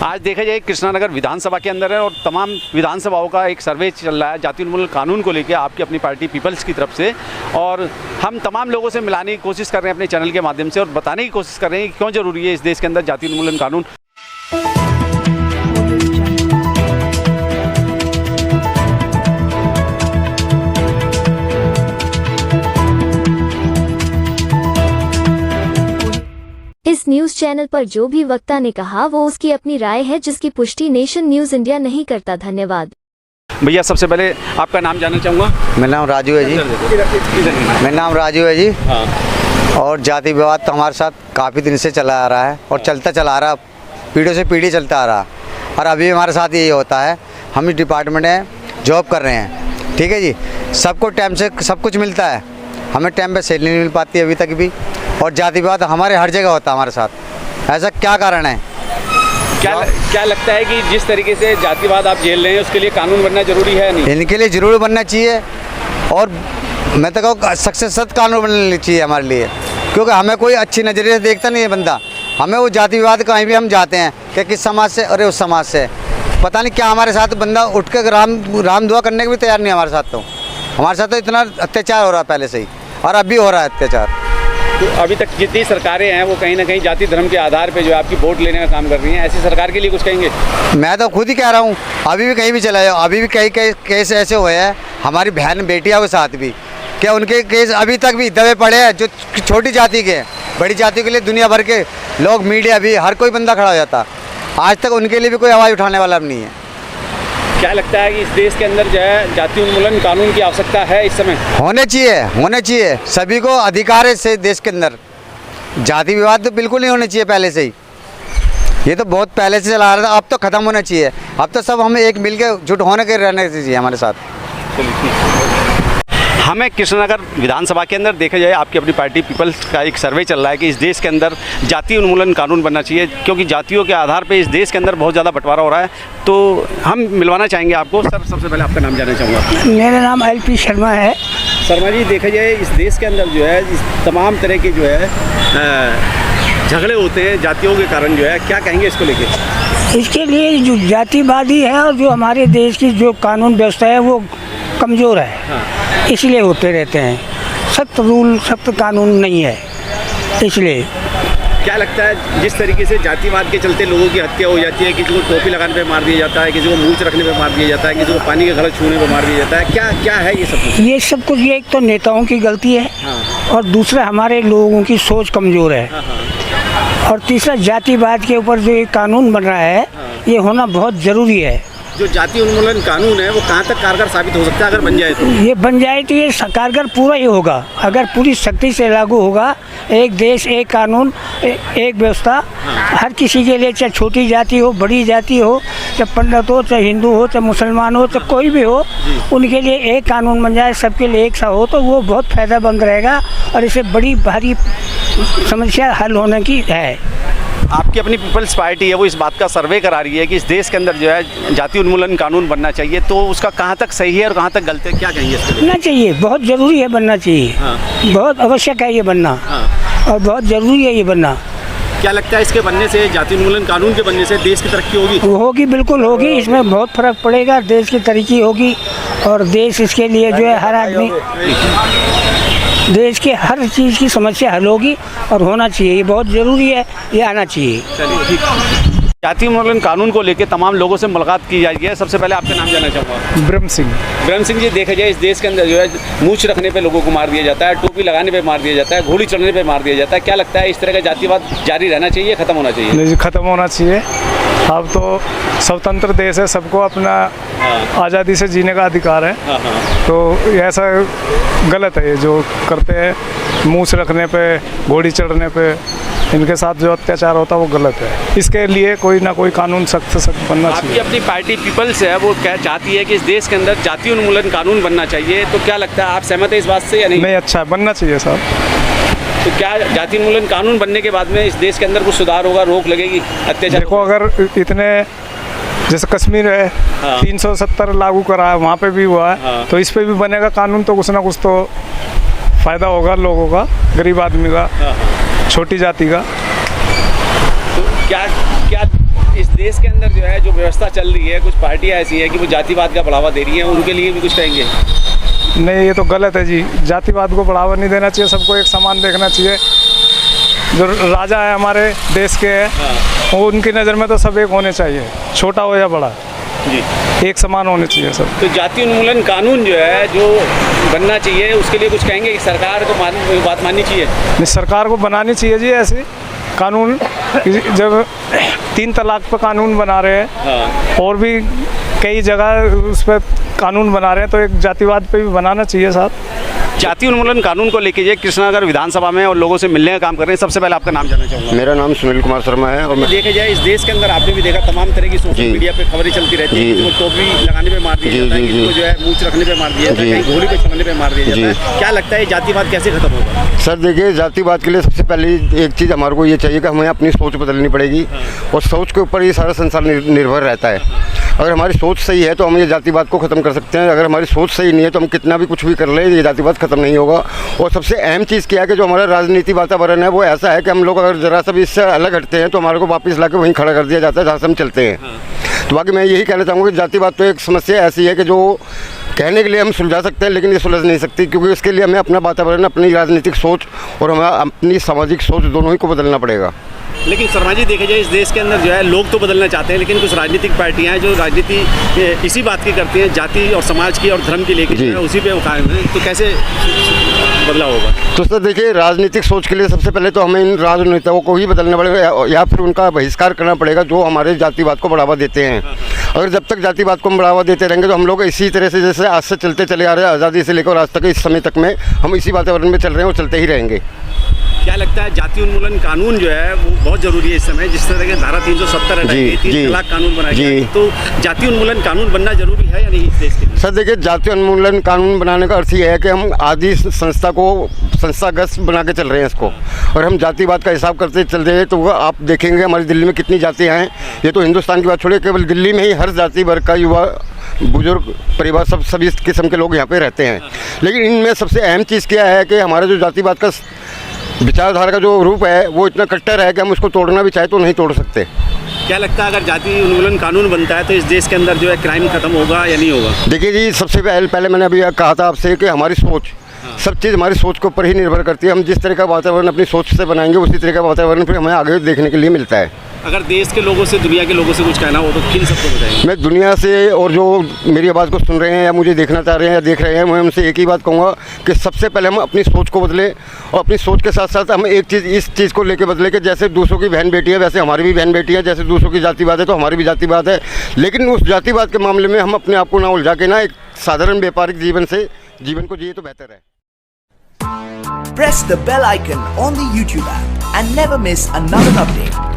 आज देखा जाए कृष्णानगर विधानसभा के अंदर है और तमाम विधानसभाओं का एक सर्वे चल रहा है जाति उन्मूलन कानून को लेकर आपकी अपनी पार्टी पीपल्स की तरफ से। और हम तमाम लोगों से मिलाने की कोशिश कर रहे हैं अपने चैनल के माध्यम से और बताने की कोशिश कर रहे हैं कि क्यों ज़रूरी है इस देश के अंदर जाति उन्मूलन कानून। इस न्यूज चैनल पर जो भी वक्ता ने कहा वो उसकी अपनी राय है जिसकी पुष्टि नेशन न्यूज इंडिया नहीं करता। धन्यवाद। भैया सबसे पहले आपका नाम जानना चाहूँगा। मेरा नाम राजू है जी। मेरा नाम राजू है जी। और जाति विवाद तो हमारे साथ काफ़ी दिन से चला आ रहा है और चलता चला आ रहा, पीढ़ी से पीढ़ी चलता आ रहा। और अभी हमारे साथ यही होता है, हम इस डिपार्टमेंट में जॉब कर रहे हैं, ठीक है जी। सबको टाइम से सब कुछ मिलता है, हमें टाइम पे सैलरी नहीं मिल पाती अभी तक भी। और जाति विवाद हमारे हर जगह होता है हमारे साथ। ऐसा क्या कारण है? क्या लगता है कि जिस तरीके से जातिवाद आप झेल रहे हैं उसके लिए कानून बनना जरूरी है? नहीं, इनके लिए ज़रूर बनना चाहिए। और मैं तो कहूँ सख्त से सख्त कानून बनना चाहिए हमारे लिए, क्योंकि हमें कोई अच्छी नज़रिए से देखता नहीं है बंदा। हमें वो जाति विवाद कहीं भी हम जाते हैं कि किस समाज से, अरे उस समाज से, पता नहीं क्या हमारे साथ बंदा उठ के राम दुआ करने के भी तैयार नहीं हमारे साथ। तो हमारे साथ तो इतना अत्याचार हो रहा है पहले से ही और अब भी हो रहा है अत्याचार। तो अभी तक जितनी सरकारें हैं वो कहीं ना कहीं जाति धर्म के आधार पे जो है आपकी वोट लेने का काम कर रही हैं। ऐसी सरकार के लिए कुछ कहेंगे? मैं तो खुद ही कह रहा हूँ, अभी भी कहीं भी चला जाओ, अभी भी कई केस ऐसे हुए हैं हमारी बहन बेटियों के साथ भी, क्या उनके केस अभी तक भी दबे पड़े हैं जो छोटी जाति के हैं। बड़ी जाति के लिए दुनिया भर के लोग, मीडिया भी, हर कोई बंदा खड़ा हो जाता। आज तक उनके लिए भी कोई आवाज़ उठाने वाला नहीं है। क्या लगता है कि इस देश के अंदर जो है जाति उन्मूलन कानून की आवश्यकता है इस समय? होने चाहिए। सभी को अधिकार है इस देश के अंदर। जाति विवाद तो बिल्कुल नहीं होने चाहिए पहले से ही, ये तो बहुत पहले से चला रहा था, अब तो ख़त्म होना चाहिए। अब तो सब हमें एक मिल के जुट होने के रहने चाहिए हमारे साथ। हमें कृष्णनगर विधानसभा के अंदर देखा जाए आपकी अपनी पार्टी पीपल्स का एक सर्वे चल रहा है कि इस देश के अंदर जाति उन्मूलन कानून बनना चाहिए, क्योंकि जातियों के आधार पे इस देश के अंदर बहुत ज़्यादा बंटवारा हो रहा है। तो हम मिलवाना चाहेंगे आपको। सर सबसे पहले आपका नाम जानना चाहूँगा। मेरा नाम LP शर्मा है। शर्मा जी, देखा जाए इस देश के अंदर जो है इस तमाम तरह के जो है झगड़े होते हैं जातियों के कारण, जो है क्या कहेंगे इसको लेके? इसके लिए जो जातिवादी है और जो हमारे देश की जो कानून व्यवस्था है वो कमज़ोर है, इसलिए होते रहते हैं। सख्त रूल सख्त कानून नहीं है, इसलिए। क्या लगता है जिस तरीके से जातिवाद के चलते लोगों की हत्या हो जाती है, किसी को टोपी लगाने पे मार दिया जाता है, किसी को मूंछ रखने पे मार दिया जाता है, किसी को पानी के गलत छूने पे मार दिया जाता है, क्या है ये सब कुछ? ये सब कुछ ये एक तो नेताओं की गलती है, और दूसरा हमारे लोगों की सोच कमज़ोर है, और तीसरा जातिवाद के ऊपर जो ये कानून बन रहा है ये होना बहुत ज़रूरी है। जो जाति उन्मूलन कानून है वो कहाँ तक कारगर साबित हो सकता है अगर बन जाए तो? ये बन जाए तो ये कारगर पूरा ही होगा अगर पूरी सख्ती से लागू होगा। एक देश एक कानून एक व्यवस्था, हर किसी के लिए, चाहे छोटी जाति हो बड़ी जाति हो, चाहे पंडित हो चाहे हिंदू हो चाहे मुसलमान हो चाहे कोई भी हो, उनके लिए एक कानून बन जाए, सबके लिए एक सा हो, तो वो बहुत फ़ायदेमंद रहेगा और इससे बड़ी भारी समस्या हल होने की है। आपकी अपनी पीपल्स पार्टी है वो इस बात का सर्वे करा रही है कि इस देश के अंदर जो है जाति उन्मूलन कानून बनना चाहिए, तो उसका कहाँ तक सही है और कहाँ तक गलत है, क्या कहेंगे? बनना चाहिए, बहुत ज़रूरी है, बनना चाहिए। बहुत आवश्यक है ये बनना, और बहुत ज़रूरी है ये बनना। क्या लगता है इसके बनने से, जाति उन्मूलन कानून के बनने से देश की तरक्की होगी? होगी, बिल्कुल होगी। इसमें बहुत फ़र्क पड़ेगा, देश की तरक्की होगी और देश इसके लिए जो है हर आदमी, देश के हर चीज़ की समस्या हल होगी और होना चाहिए। ये बहुत ज़रूरी है, ये आना चाहिए। चलिए ठीक। जाति उन्मूलन कानून को लेकर तमाम लोगों से मुलाकात की जाएगी है। सबसे पहले आपका नाम जानना चाहूँगा। ब्रह्म सिंह जी, देखा जाए इस देश के अंदर जो है मूछ रखने पे लोगों को मार दिया जाता है, टोपी लगाने पे मार दिया जाता है, घोड़ी चढ़ने पे मार दिया जाता है। क्या लगता है इस तरह का जातिवाद जारी रहना चाहिए, ख़त्म होना चाहिए? नहीं, ख़त्म होना चाहिए। अब तो स्वतंत्र देश है, सबको अपना आज़ादी से जीने का अधिकार है। तो ऐसा गलत है ये जो करते हैं, मूछ रखने पे, घोड़ी चढ़ने पे, इनके साथ जो अत्याचार होता है वो गलत है। इसके लिए कोई ना कोई कानून सख्त से सख्त बनना चाहिए। आपकी अपनी पार्टी पीपल्स है वो क्या चाहती है कि इस देश के अंदर जाति उन्मूलन कानून बनना चाहिए, तो क्या लगता है आप सहमत है इस बात से या नहीं? नहीं, अच्छा बनना चाहिए साहब। तो क्या जाति उन्मूलन कानून बनने के बाद में इस देश के अंदर कुछ सुधार होगा, रोक लगेगी अत्याचार? देखो, अगर इतने जैसे कश्मीर है 370 लागू करा है, वहाँ पे भी हुआ है, तो इस पे भी बनेगा कानून, तो कुछ ना कुछ तो फ़ायदा होगा लोगों का, गरीब आदमी का, छोटी जाति का। तो क्या इस देश देश के अंदर जो है जो व्यवस्था चल रही है, कुछ पार्टियां ऐसी हैं कि वो जातिवाद का बढ़ावा दे रही हैं, उनके लिए भी कुछ कहेंगे? नहीं, ये तो गलत है जी। जातिवाद को बढ़ावा नहीं देना चाहिए, सबको एक समान देखना चाहिए। जो राजा है हमारे देश के है, वो उनकी नज़र में तो सब एक होने चाहिए, छोटा हो या बड़ा जी, एक समान होने चाहिए सब। तो जाति उन्मूलन कानून जो है जो बनना चाहिए, उसके लिए कुछ कहेंगे कि सरकार को बात माननी चाहिए? नहीं, सरकार को बनानी चाहिए जी ऐसे कानून। जब 3 तलाक पर कानून बना रहे हैं और भी कई जगह उस पर कानून बना रहे हैं, तो एक जातिवाद पे भी बनाना चाहिए साथ। जाति उन्मूलन कानून को लेकर कृष्णनगर विधानसभा में और लोगों से मिलने का काम कर रहे हैं। सबसे पहले आपका नाम जानना चाहूँगा। मेरा नाम सुनील कुमार शर्मा है। और मैं देखा जाए इस देश के अंदर आपने भी देखा तमाम तरह की सोशल मीडिया पे खबरें चलती रहती है, किसी को टोपी लगाने पे मार दिया जाता है, किसी को जो है मूंछ रखने पे मार दिया जाता है, कहीं घोड़ी पे चढ़ने पे मार दिया जाता है। क्या लगता है जातिवाद कैसे खत्म होगा? सर देखिए, जातिवाद के लिए सबसे पहले एक चीज़ हमारे को ये चाहिए कि हमें अपनी सोच बदलनी पड़ेगी और सोच के ऊपर ये सारा संसार निर्भर रहता है। अगर हमारी सोच सही है तो हम ये जातिवाद को ख़त्म कर सकते हैं। अगर हमारी सोच सही नहीं है तो हम कितना भी कुछ भी कर ले, ये जातिवाद ख़त्म नहीं होगा। और सबसे अहम चीज़ क्या है कि जो हमारा राजनीति वातावरण है वो ऐसा है कि हम लोग अगर ज़रा सा भी इससे अलग हटते हैं तो हमारे को वापस ला के वहीं खड़ा कर दिया जाता है जहाँ से हम चलते हैं। तो बाकी मैं यही कहना चाहूँगा कि जातिवाद तो एक समस्या ऐसी है कि जो कहने के लिए हम सुलझा सकते हैं लेकिन ये सुलझ नहीं सकती, क्योंकि उसके लिए हमें अपना वातावरण, अपनी राजनीतिक सोच और हमें अपनी सामाजिक सोच दोनों ही को बदलना पड़ेगा। लेकिन शर्मा जी देखा जाए इस देश के अंदर जो है लोग तो बदलना चाहते हैं, लेकिन कुछ राजनीतिक पार्टियां हैं जो राजनीति इसी बात की करती हैं, जाति और समाज की और धर्म की लेकर जो है उसी पे वो कायम है। तो कैसे बदलाव होगा? तो सर देखिए, राजनीतिक सोच के लिए सबसे पहले तो हमें इन राजनेताओं को ही बदलना पड़ेगा या फिर उनका बहिष्कार करना पड़ेगा जो हमारे जातिवाद को बढ़ावा देते हैं। अगर जब तक जातिवाद को हम बढ़ावा देते रहेंगे तो हम लोग इसी तरह से जैसे आज से चलते चले आ रहे हैं, आज़ादी से लेकर आज तक इस समय तक में हम इसी वातावरण में चल रहे हैं और चलते ही रहेंगे। क्या लगता है जाति उन्मूलन कानून जो है वो बहुत जरूरी है इस समय, जिस तरह के धारा 370 हटाई गई, 3 तलाक कानून बनाया गया, तो जाति उन्मूलन कानून बनना जरूरी है या नहीं इस देश के लिए? सर देखिए, जाति उन्मूलन कानून बनाने का अर्थ ये है कि हम आदि संस्था को संस्थागत बना के चल रहे हैं इसको, और हम जातिवाद का हिसाब करते चल रहे हैं। तो आप देखेंगे हमारी दिल्ली में कितनी जातियाँ हैं। ये तो हिंदुस्तान की बात छोड़िए, केवल दिल्ली में ही हर जाति वर्ग का युवा, बुजुर्ग, परिवार, सभी किस्म के लोग यहाँ पे रहते हैं। लेकिन इनमें सबसे अहम चीज़ क्या है कि हमारा जो जातिवाद का विचारधारा का जो रूप है वो इतना कट्टर है कि हम उसको तोड़ना भी चाहे तो नहीं तोड़ सकते। क्या लगता है अगर जाति उन्मूलन कानून बनता है तो इस देश के अंदर जो है क्राइम खत्म होगा या नहीं होगा? देखिए जी, सबसे पहले मैंने अभी कहा था आपसे कि हमारी सोच, सब चीज़ हमारी सोच के ऊपर ही निर्भर करती है। हम जिस तरह का वातावरण अपनी सोच से बनाएंगे उसी तरह का वातावरण फिर हमें आगे देखने के लिए मिलता है। अगर देश के लोगों से, दुनिया के लोगों से कुछ कहना हो तो किन सबको बताएंगे? मैं दुनिया से और जो मेरी आवाज़ को सुन रहे हैं या मुझे देखना चाह रहे हैं या देख रहे हैं, मैं उनसे एक ही बात कहूँगा कि सबसे पहले हम अपनी सोच को बदलें और अपनी सोच के साथ साथ हम एक चीज़, इस चीज़ को लेकर बदलें कि जैसे दूसरों की बहन बेटी है वैसे हमारी भी बहन बेटी है, जैसे दूसरों की जातिवाद है तो हमारी भी जातिवाद है। लेकिन उस जातिवाद के मामले में हम अपने आप को ना उलझा के ना एक साधारण व्यापारिक जीवन को जिए तो बेहतर है। Press the bell icon on the YouTube app and never miss another update.